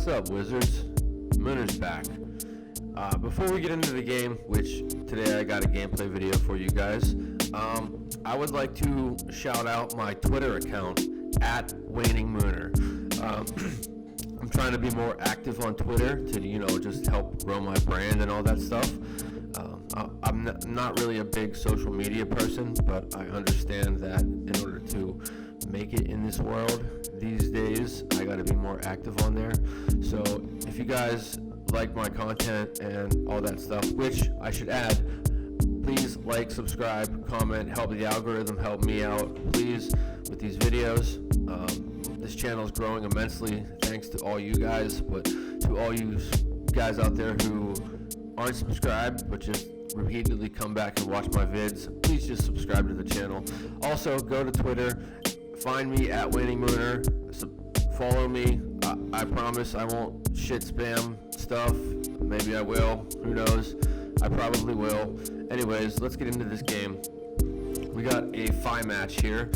What's up, Wizards? Mooner's back. Before we get into the game, which today I got a gameplay video for you guys, I would like to shout out my Twitter account, @WainingMooner. I'm trying to be more active on Twitter to, just help grow my brand and all that stuff. I'm not really a big social media person, but I understand that in order to make it in this world these days, I got to be more active on there. So if you guys like my content and all that stuff, which I should add, please like, subscribe, comment, help the algorithm, help me out, please, with these videos. This channel is growing immensely thanks to all you guys, but to all you guys out there who aren't subscribed but just repeatedly come back and watch my vids, please just subscribe to the channel. Also, go to Twitter, find me @WainingMooner, follow me. I promise I won't shit spam stuff. Maybe I will, who knows, I probably will. Anyways, let's get into this game. We got a Fi match here.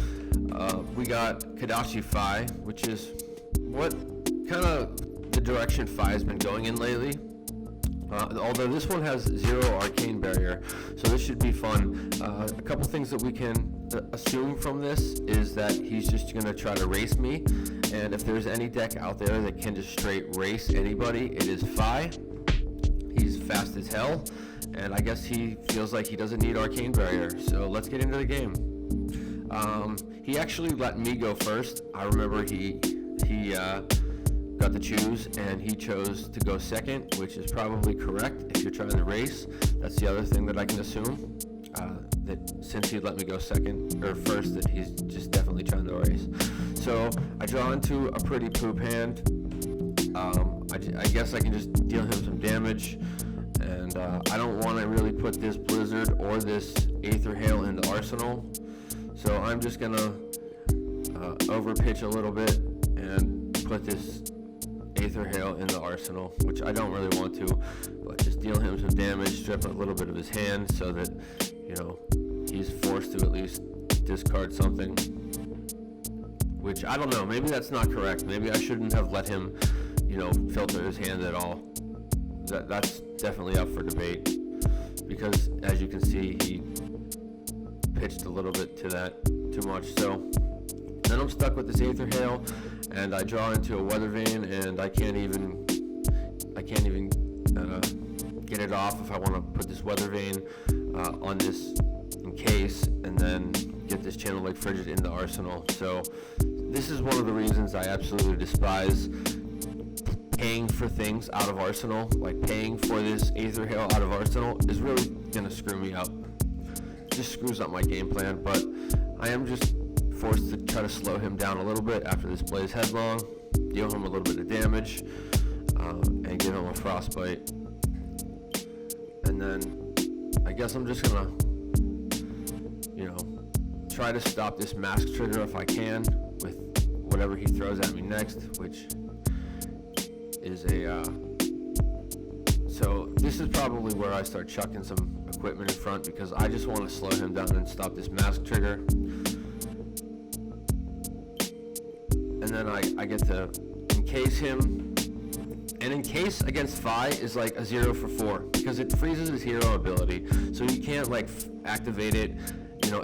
We got Kadashi Fi, which is what kind of the direction Fi has been going in lately. Although this one has 0 arcane barrier, so this should be fun. A couple things that we can assume from this is that he's just going to try to race me, and if there's any deck out there that can just straight race anybody, it is Fi. He's fast as hell, and I guess he feels like he doesn't need arcane barrier, so let's get into the game. He actually let me go first. I remember he got to choose, and he chose to go second, which is probably correct if you're trying to race. That's the other thing that I can assume, that since he let me go second or first, that he's just definitely trying to race. So I draw into a pretty poop hand. I guess I can just deal him some damage, and I don't want to really put this Blizzard or this Aether Hail in the arsenal, so I'm just gonna overpitch a little bit and put this Aether Hail in the arsenal, which I don't really want to, but just deal him some damage, strip a little bit of his hand so that, he's forced to at least discard something, which I don't know, maybe that's not correct. Maybe I shouldn't have let him, filter his hand at all. That's definitely up for debate, because as you can see, he pitched a little bit to that too much. So then I'm stuck with this Aether Hail, and I draw into a Weathervane, and I can't even get it off if I want to put this Weathervane on this in case, and then get this Channel Lake Frigid in the arsenal. So this is one of the reasons I absolutely despise paying for things out of arsenal. Like, paying for this Aether Hail out of arsenal is really gonna screw me up. It just screws up my game plan, but I am just forced to try to slow him down a little bit after this Blaze Headlong, deal him a little bit of damage, and give him a Frostbite. And then I guess I'm just gonna, try to stop this Mask trigger if I can with whatever he throws at me next, which is so this is probably where I start chucking some equipment in front, because I just want to slow him down and stop this Mask trigger. And then I get to encase him, and encase against Fi is like a 0 for 4, because it freezes his hero ability, so you can't activate it,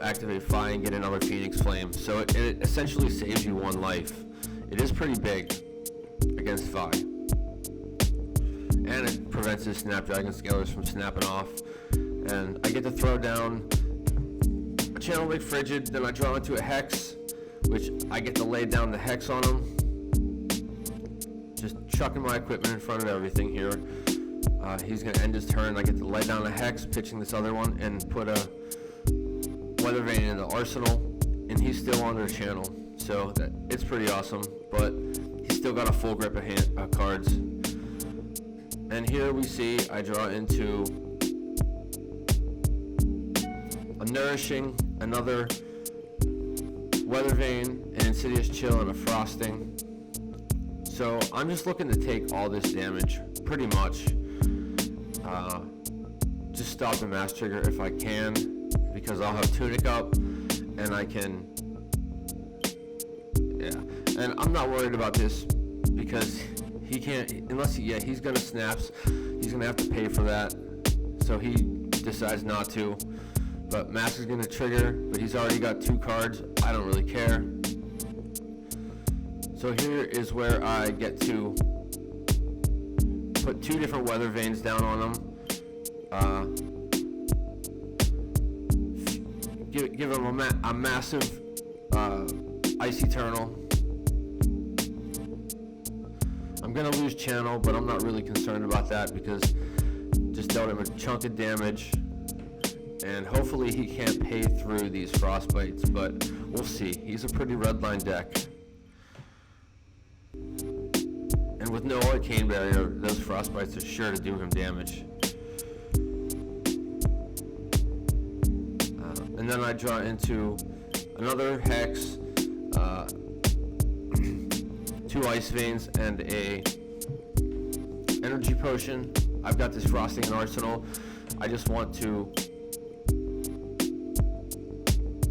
activate Fi and get another Phoenix Flame, so it essentially saves you 1 life. It is pretty big against Fi, and it prevents his Snapdragon Scalers from snapping off. And I get to throw down a Channel Lake Frigid, then I draw into a Hex, which I get to lay down the Hex on him. Just chucking my equipment in front of everything here. He's going to end his turn. I get to lay down a Hex, pitching this other one, and put a Weathervane in the arsenal, and he's still on their channel. So it's pretty awesome, but he's still got a full grip of cards. And here we see I draw into a Nourishing, another Weathervane, an Insidious Chill, and a Frosting. So I'm just looking to take all this damage, pretty much. Just stop the Mask trigger if I can, because I'll have Tunic up, and I can, and I'm not worried about this because he can't, he's gonna snaps. He's gonna have to pay for that. So he decides not to. But Mask is gonna trigger, but he's already got 2 cards. I don't really care. So here is where I get to put 2 different Weathervanes down on him. Give him a massive Ice Eternal. I'm gonna lose channel, but I'm not really concerned about that because just dealt him a chunk of damage, and hopefully he can't pay through these frostbites, but we'll see. He's a pretty redline deck, and with no arcane barrier, those frostbites are sure to do him damage. And then I draw into another Hex, 2 Ice Veins, and a Energy Potion. I've got this Frosting in Arsenal. I just want to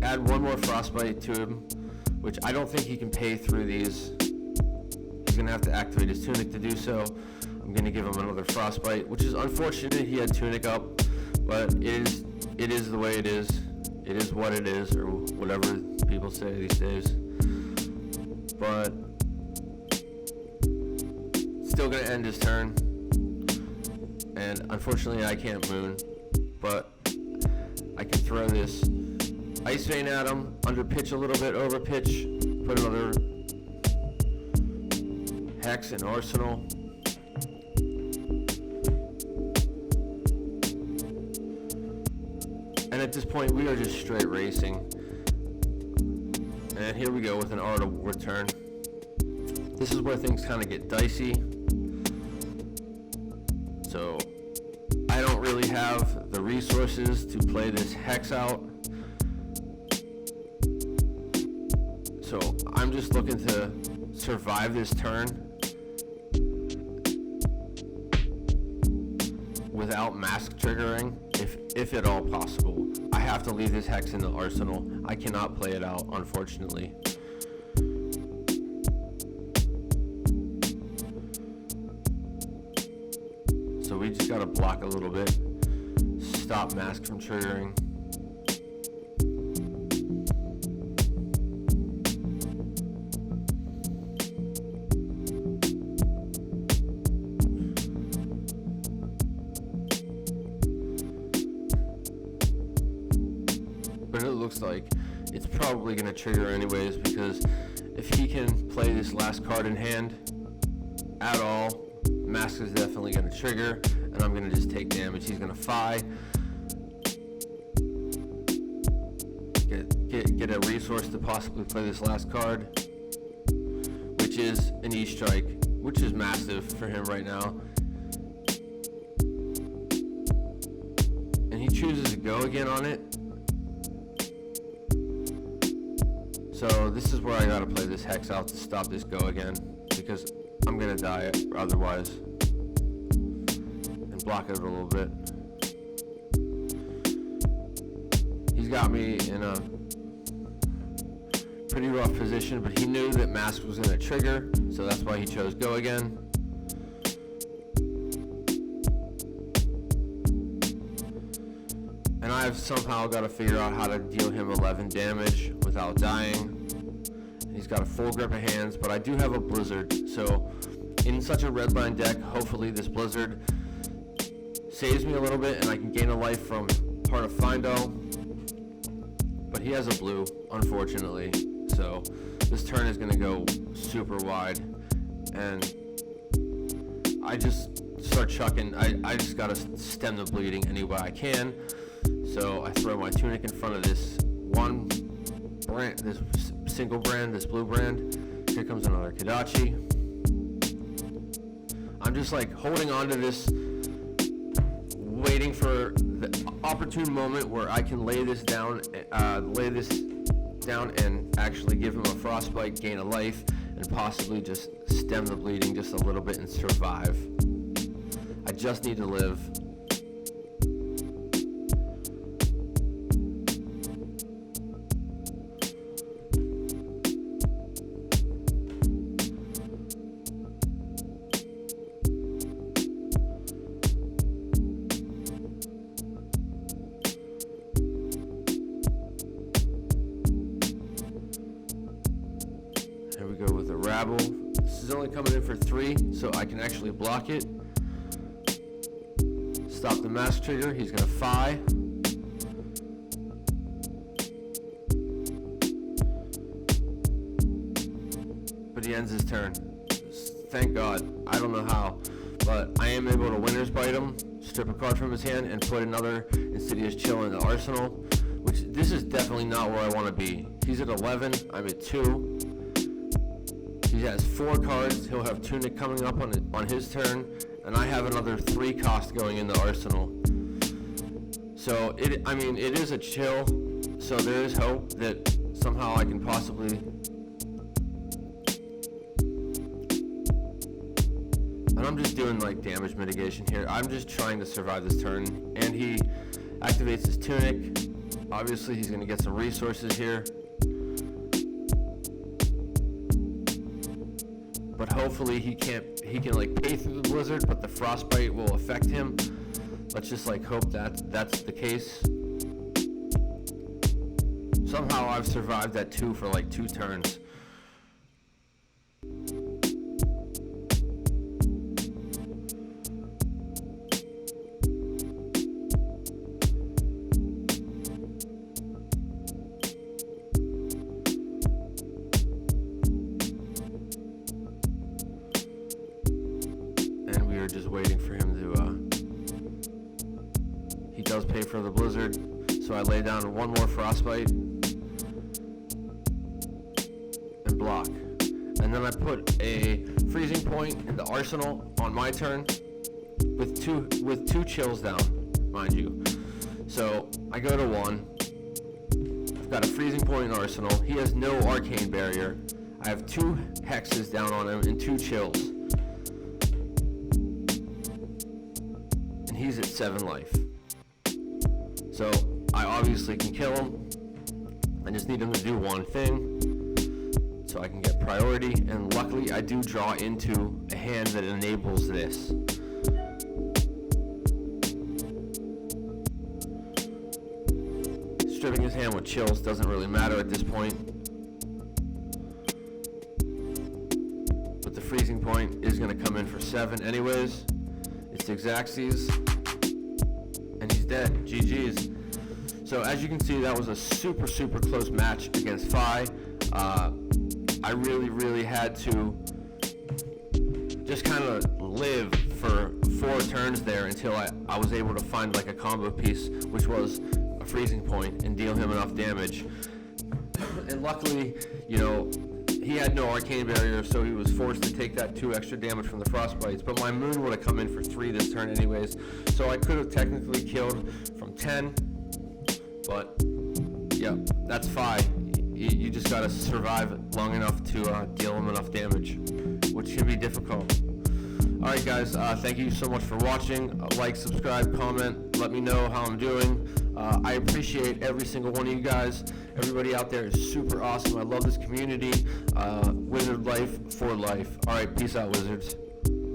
add 1 more Frostbite to him, which I don't think he can pay through these. He's going to have to activate his Tunic to do so. I'm going to give him another Frostbite, which is unfortunate. He had Tunic up, but it is the way it is. It is what it is, or whatever people say these days. But still gonna end his turn. And unfortunately I can't moon. But I can throw this Ice Vein at him, under pitch a little bit, over pitch, put another Hex in Arsenal. And at this point, we are just straight racing. And here we go with an Art of War turn. This is where things kind of get dicey. So, I don't really have the resources to play this Hex out. So, I'm just looking to survive this turn without Mask triggering, if at all possible. I have to leave this Hex in the arsenal. I cannot play it out, unfortunately. So we just gotta block a little bit, stop Mask from triggering. But it looks like it's probably going to trigger anyways, because if he can play this last card in hand at all, Mask is definitely going to trigger, and I'm going to just take damage. He's going to Phi, get a resource to possibly play this last card, which is an E-Strike, which is massive for him right now. And he chooses to go again on it. So this is where I gotta play this Hex out to stop this go again, because I'm gonna die otherwise, and block it a little bit. He's got me in a pretty rough position, but he knew that Mask was gonna trigger, so that's why he chose go again. And I've somehow got to figure out how to deal him 11 damage without dying. He's got a full grip of hands, but I do have a Blizzard. So in such a redline deck, hopefully this Blizzard saves me a little bit and I can gain a life from Heart of Findo. But he has a blue, unfortunately. So this turn is going to go super wide. And I just start chucking. I just got to stem the bleeding any way I can. So I throw my Tunic in front of this one brand, this single brand, this blue brand. Here comes another Kodachi. I'm just like holding on to this, waiting for the opportune moment where I can lay this down and actually give him a Frostbite, gain a life, and possibly just stem the bleeding just a little bit and survive. I just need to live. Rabble. This is only coming in for 3, so I can actually block it. Stop the mask trigger. He's going to Phi. But he ends his turn. Thank God. I don't know how, but I am able to Winner's Bite him, strip a card from his hand, and put another Insidious Chill in the arsenal, which this is definitely not where I want to be. He's at 11, I'm at 2. He has 4 cards. He'll have Tunic coming up on his turn, and I have another 3 cost going in the arsenal. So, it is a chill, so there is hope that somehow I can possibly... And I'm just doing like damage mitigation here. I'm just trying to survive this turn. And he activates his Tunic. Obviously he's going to get some resources here. But hopefully he can like pay through the blizzard, but the frostbite will affect him. Let's just like hope that's the case. Somehow I've survived that 2 for like 2 turns. Just waiting for him to he does pay for the blizzard, so I lay down 1 more frostbite and block, and then I put a freezing point in the arsenal on my turn with two chills down, mind you. So I go to 1. I've got a freezing point in arsenal. He has no arcane barrier. I have 2 hexes down on him and 2 chills. He's at 7 life. So I obviously can kill him. I just need him to do one thing so I can get priority, and luckily I do draw into a hand that enables this. Stripping his hand with chills doesn't really matter at this point. But the freezing point is going to come in for 7 anyways. It's Xaxes, and he's dead. GG's. So as you can see, that was a super close match against Phi. I really had to just kind of live for 4 turns there until I was able to find like a combo piece, which was a freezing point, and deal him enough damage. And luckily, you know, he had no arcane barrier, so he was forced to take that 2 extra damage from the frostbites. But my moon would have come in for 3 this turn anyways, so I could have technically killed from 10. But yeah, that's Phi. You just gotta survive long enough to deal him enough damage, which should be difficult. All right, guys. Thank you so much for watching. Like, subscribe, comment. Let me know how I'm doing. I appreciate every single one of you guys. Everybody out there is super awesome. I love this community. Wizard life for life. All right, peace out, Wizards.